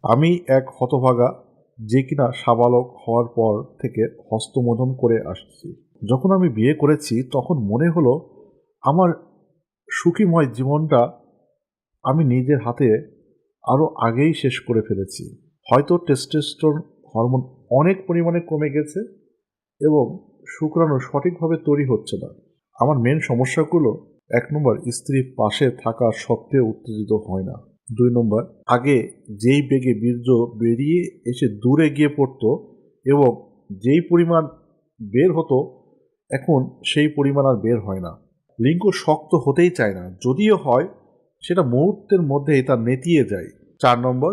আমি এক হতভাগা যে কিনা সাবালক হওয়ার পর থেকে হস্তমোদন করে আসছি। যখন আমি বিয়ে করেছি তখন মনে হলো আমার সুখীময় জীবনটা আমি নিজের হাতে আরও আগেই শেষ করে ফেলেছি। হয়তো টেস্টোস্টেরন হরমোন অনেক পরিমাণে কমে গেছে এবং শুক্রাণু সঠিকভাবে তৈরি হচ্ছে না। আমার মেন সমস্যাগুলো: ১ নম্বর, স্ত্রী পাশে থাকা সত্ত্বেও উত্তেজিত হয় না। ২ নম্বর, আগে যেই বেগে বীর্য বেরিয়ে এসে দূরে গিয়ে পড়ত এবং যেই পরিমাণ বের হতো এখন সেই পরিমাণ আর বের হয় না। লিঙ্গ শক্ত হতেই চায় না, যদিও হয় সেটা মুহূর্তের মধ্যেই তা নেতিয়ে যায়। ৪ নম্বর,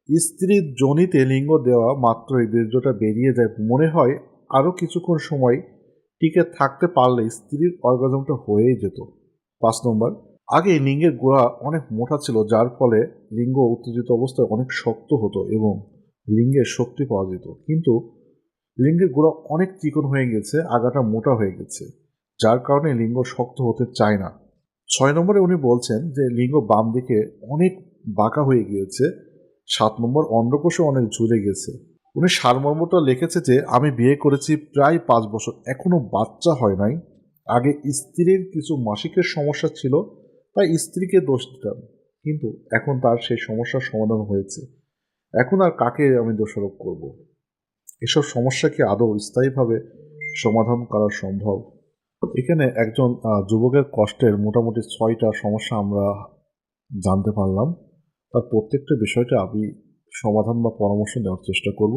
স্ত্রীর যোনিতে লিঙ্গ দেওয়া মাত্রই বীর্যটা বেরিয়ে যায়, মনে হয় আরও কিছুক্ষণ সময় টিকে থাকতে পারলে স্ত্রীর অর্গাজমটা হয়েই যেত। ৫ নম্বর, আগে লিঙ্গের গোড়া অনেক মোটা ছিল, যার ফলে লিঙ্গ উত্তেজিত অবস্থায় অনেক শক্ত হতো এবং লিঙ্গের শক্তি পাওয়া যেত। কিন্তু লিঙ্গের গোড়া অনেক চিকন হয়ে গেছে, আগাটা মোটা হয়ে গেছে, যার কারণে লিঙ্গ শক্ত হতে চায় না। ৬ নম্বরে উনি বলছেন যে লিঙ্গ বাম দিকে অনেক বাঁকা হয়ে গিয়েছে। ৭ নম্বর, অন্ডকোষও অনেক ঝুলে গেছে। উনি সারমর্মটা লিখেছে যে আমি বিয়ে করেছি প্রায় ৫ বছর, এখনো বাচ্চা হয় নাই। আগে স্ত্রীর কিছু মাসিকের সমস্যা ছিল, তাই স্ত্রীকে দোষ দিতাম, কিন্তু এখন তার সেই সমস্যার সমাধান হয়েছে। এখন আর কাকে আমি দোষারোপ করব? এসব সমস্যা কি আদৌ স্থায়ীভাবে সমাধান করা সম্ভব? এখানে একজন যুবকের কষ্টের মোটামুটি ৬টা সমস্যা আমরা জানতে পারলাম। তার প্রত্যেকটা বিষয়টা আমি সমাধান বা পরামর্শ দেওয়ার চেষ্টা করব।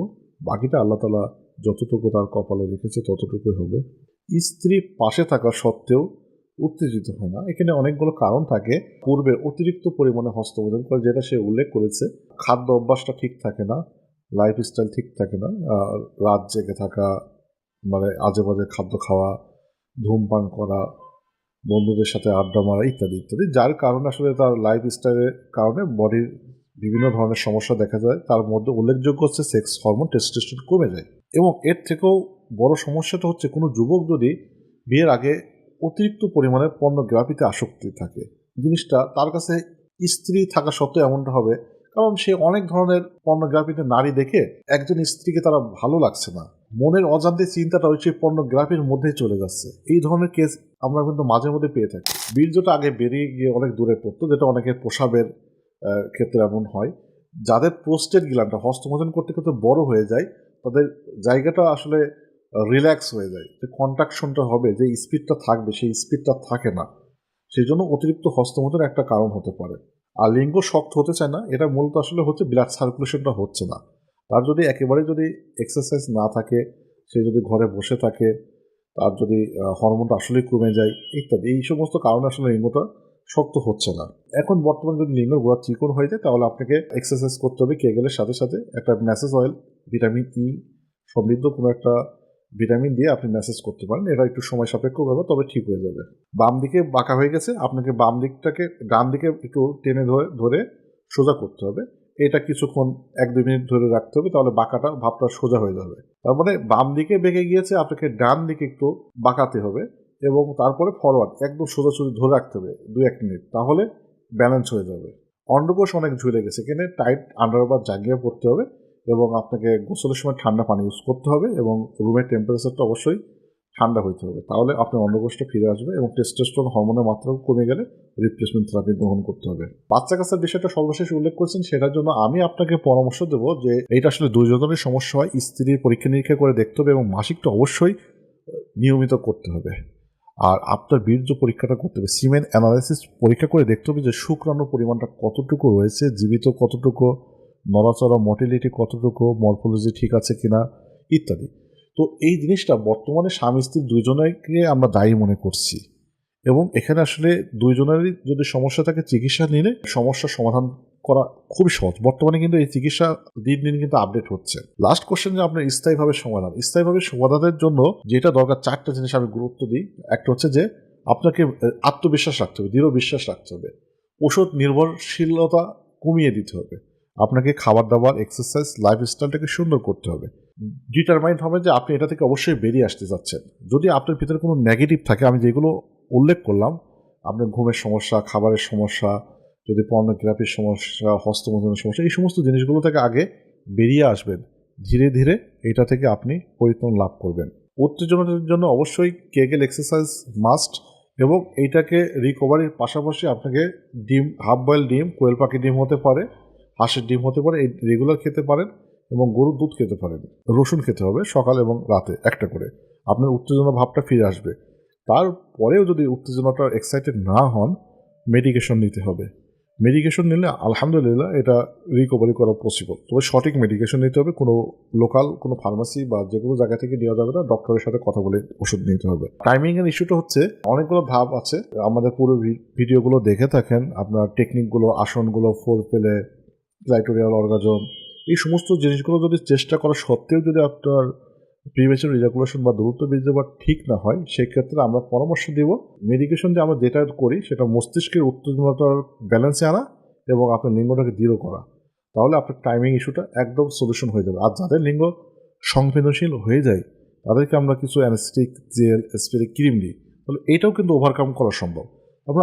বাকিটা আল্লাহ তাআলা যতটুকু তার কপালে রেখেছে ততটুকুই হবে। স্ত্রী পাশে থাকা সত্ত্বেও উত্তেজিত হয় না, এখানে অনেকগুলো কারণ থাকে। পূর্বে অতিরিক্ত পরিমাণে হস্তমোদন করে, যেটা সে উল্লেখ করেছে। খাদ্য অভ্যাসটা ঠিক থাকে না, লাইফস্টাইল ঠিক থাকে না, রাত জেগে থাকা, মানে আজে বাজে খাদ্য খাওয়া, ধূমপান করা, বন্ধুদের সাথে আড্ডা মারা ইত্যাদি ইত্যাদি, যার কারণে আসলে তার লাইফস্টাইলের কারণে বডির বিভিন্ন ধরনের সমস্যা দেখা যায়। তার মধ্যে উল্লেখযোগ্য হচ্ছে সেক্স হরমোন টেস্টোস্টেরন কমে যায়। এবং এর থেকেও বড় সমস্যাটা হচ্ছে কোনো যুবক যদি বিয়ের আগে অতিরিক্ত পরিমাণে পর্নোগ্রাফিতে আসক্তি থাকে, জিনিসটা তার কাছে স্ত্রী থাকা সত্ত্বেও এমনটা হবে, কারণ সে অনেক ধরনের পর্নোগ্রাফিতে নারী দেখে একজন স্ত্রীকে তারা ভালো লাগছে না, মনের অজান্তে চিন্তাটা ওই সেই পর্নোগ্রাফির মধ্যেই চলে যাচ্ছে। এই ধরনের কেস আমরা কিন্তু মাঝে মধ্যে পেয়ে থাকি। বীর্যটা আগে বেরিয়ে গিয়ে অনেক দূরে পড়তো, যেটা অনেকের প্রসাবের ক্ষেত্রে এমন হয়। যাদের প্রোস্টেট গ্ল্যান্ডটা হস্তমোদন করতে করতে বড় হয়ে যায়, তাদের জায়গাটা আসলে রিল্যাক্স হয়ে যায়, যে কন্ট্রাকশনটা হবে, যে স্পিডটা থাকবে সেই স্পিডটা থাকে না। সেই জন্য অতিরিক্ত হস্তমোদন একটা কারণ হতে পারে। আর লিঙ্গ শক্ত হতে চায় না, এটা মূলত আসলে হচ্ছে ব্লাড সার্কুলেশনটা হচ্ছে না। তার যদি একেবারে যদি এক্সারসাইজ না থাকে, সে যদি ঘরে বসে থাকে, তার যদি হরমোনটা আসলেই কমে যায় ইত্যাদি, এই সমস্ত কারণে আসলে লিঙ্গটা শক্ত হচ্ছে না। এখন বর্তমানে যদি লিঙ্গের গোড়া চিকন হয়ে যায়, তাহলে আপনাকে এক্সারসাইজ করতে হবে। কেগেলের সাথে সাথে একটা ম্যাসেজ অয়েল, ভিটামিন ই সমৃদ্ধ কোনো একটা ভিটামিন দিয়ে আপনি ম্যাসেজ করতে পারেন। এটা একটু সময় সাপেক্ষ ব্যাপার, তবে ঠিক হয়ে যাবে। বাম দিকে বাঁকা হয়ে গেছে, আপনাকে বাম দিকটাকে ডান দিকে একটু টেনে ধরে সোজা করতে হবে। এটা কিছুক্ষণ ১-২ মিনিট ধরে রাখতে হবে, তাহলে বাঁকাটা ভাবটা সোজা হয়ে যাবে। তার মানে বাম দিকে বেঁকে গিয়েছে, আপনাকে ডান দিকে একটু বাঁকাতে হবে এবং তারপরে ফরওয়ার্ড একদম সোজাসুজি ধরে রাখতে হবে ২-১ মিনিট, তাহলে ব্যালেন্স হয়ে যাবে। অন্ডকোষ অনেক ঝুলে গেছে, এখানে টাইট আন্ডারওয়্যার জাগিয়ে পড়তে হবে এবং আপনাকে গোসলের সময় ঠান্ডা পানি ইউজ করতে হবে এবং রুমের টেম্পারেচারটা অবশ্যই ঠান্ডা হইতে হবে, তাহলে আপনার অন্ডকোষটা ফিরে আসবে এবং টেস্টোস্টেরন হরমোনের মাত্রাও কমে গেলে রিপ্লেসমেন্ট থেরাপি গ্রহণ করতে হবে। বাচ্চা কাচ্চার বিষয়টা সর্বশেষ উল্লেখ করছেন, সেটার জন্য আমি আপনাকে পরামর্শ দেবো যে এইটা আসলে দুইজনেরই সমস্যা হয়। স্ত্রীর পরীক্ষা নিরীক্ষা করে দেখতে হবে এবং মাসিকটা অবশ্যই নিয়মিত করতে হবে। আর আপনার বীর্য পরীক্ষাটা করতে হবে, সিমেন অ্যানালাইসিস পরীক্ষা করে দেখতে হবে যে শুক্রাণুর পরিমাণটা কতটুকু রয়েছে, জীবিত কতটুকু, নড়াচড়া মর্টিলিটি কতটুকু, মরফোলজি ঠিক আছে কিনা ইত্যাদি। তো এই জিনিসটা বর্তমানে স্বামী স্ত্রী দুইজনকে আমরা দায়ী মনে করছি এবং এখানে আসলে দুইজনেরই যদি সমস্যা থাকে, চিকিৎসা নিলে সমস্যার সমাধান করা খুবই সহজ। বর্তমানে কিন্তু এই চিকিৎসা দিন দিন কিন্তু আপডেট হচ্ছে। লাস্ট কোশ্চেন, যে আপনার স্থায়ীভাবে সমাধানের জন্য যেটা দরকার, 4টা জিনিস আমি গুরুত্ব দিই। একটা হচ্ছে যে আপনাকে আত্মবিশ্বাস রাখতে হবে, দৃঢ় বিশ্বাস রাখতে হবে, ওষুধ নির্ভরশীলতা কমিয়ে দিতে হবে, আপনাকে খাবার দাবার, এক্সারসাইজ, লাইফস্টাইলটাকে সুন্দর করতে হবে। ডিটারমাইন্ড হবে যে আপনি এটা থেকে অবশ্যই বেরিয়ে আসতে যাচ্ছেন। যদি আপনার ভিতরে কোনো নেগেটিভ থাকে, আমি যেগুলো উল্লেখ করলাম, আপনার ঘুমের সমস্যা, খাবারের সমস্যা, যদি পর্নোগ্রাফির সমস্যা, হস্তমৈথুনের সমস্যা, এই সমস্ত জিনিসগুলো থেকে আগে বেরিয়ে আসবেন। ধীরে ধীরে এটা থেকে আপনি পরিত্রাণ লাভ করবেন। উত্তেজনার জন্য অবশ্যই কেগেল এক্সারসাইজ মাস্ট, এবং এইটাকে রিকভারির পাশাপাশি আপনাকে ডিম, হাফ বয়েল ডিম, কোয়েল পাখি ডিম হতে পারে, হাঁসের ডিম হতে পারে, এই রেগুলার খেতে পারেন, এবং গরুর দুধ খেতে পারেন। রসুন খেতে হবে সকাল এবং রাতে একটা করে। আপনার উত্তেজনা ভাবটা ফিরে আসবে। তারপরেও যদি উত্তেজনাটা এক্সাইটেড না হন, মেডিকেশন নিতে হবে। মেডিকেশন নিলে আলহামদুলিল্লাহ এটা রিকভারি করা পসিবল। তবে সঠিক মেডিকেশন নিতে হবে। কোনো লোকাল কোনো ফার্মাসি বা যে কোনো জায়গা থেকে নেওয়া যাবে না, ডক্টরের সাথে কথা বলে ওষুধ নিতে হবে। টাইমিংয়ের ইস্যুটা হচ্ছে অনেকগুলো ধাপ আছে। আমাদের পুরো ভিডিওগুলো দেখে থাকেন, আপনার টেকনিকগুলো, আসনগুলো, ফোর পেলে, ক্লাইটোরিয়াল অর্গাজম, এই সমস্ত জিনিসগুলো যদি চেষ্টা করা সত্ত্বেও যদি আপনার প্রিমেচুর ইজাকুলেশন বা দ্রুত বীর্যপাত ঠিক না হয়, সেক্ষেত্রে আমরা পরামর্শ দেব মেডিকেশন যে আমরা যেটা করি সেটা মস্তিষ্কের উত্তেজনাটার ব্যালেন্সে আনা এবং আপনার লিঙ্গটাকে দৃঢ় করা। তাহলে আপনার টাইমিং ইস্যুটা একদম সলিউশন হয়ে যাবে। আর যাদের লিঙ্গ সংবেদনশীল হয়ে যায় তাদেরকে আমরা কিছু অ্যানেস্থেটিক জেল, স্প্রে, ক্রিম দিই, তাহলে এটাও কিন্তু ওভারকাম করা সম্ভব।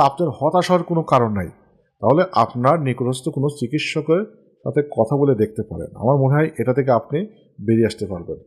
আপনার হতাশ হওয়ার কোনো কারণ নাই। তাহলে আপনার নিকটস্থ কোনো চিকিৎসকের সাথে কথা বলে দেখতে পারেন। আমার মনে হয় এটা থেকে আপনি বেরিয়ে আসতে পারবেন।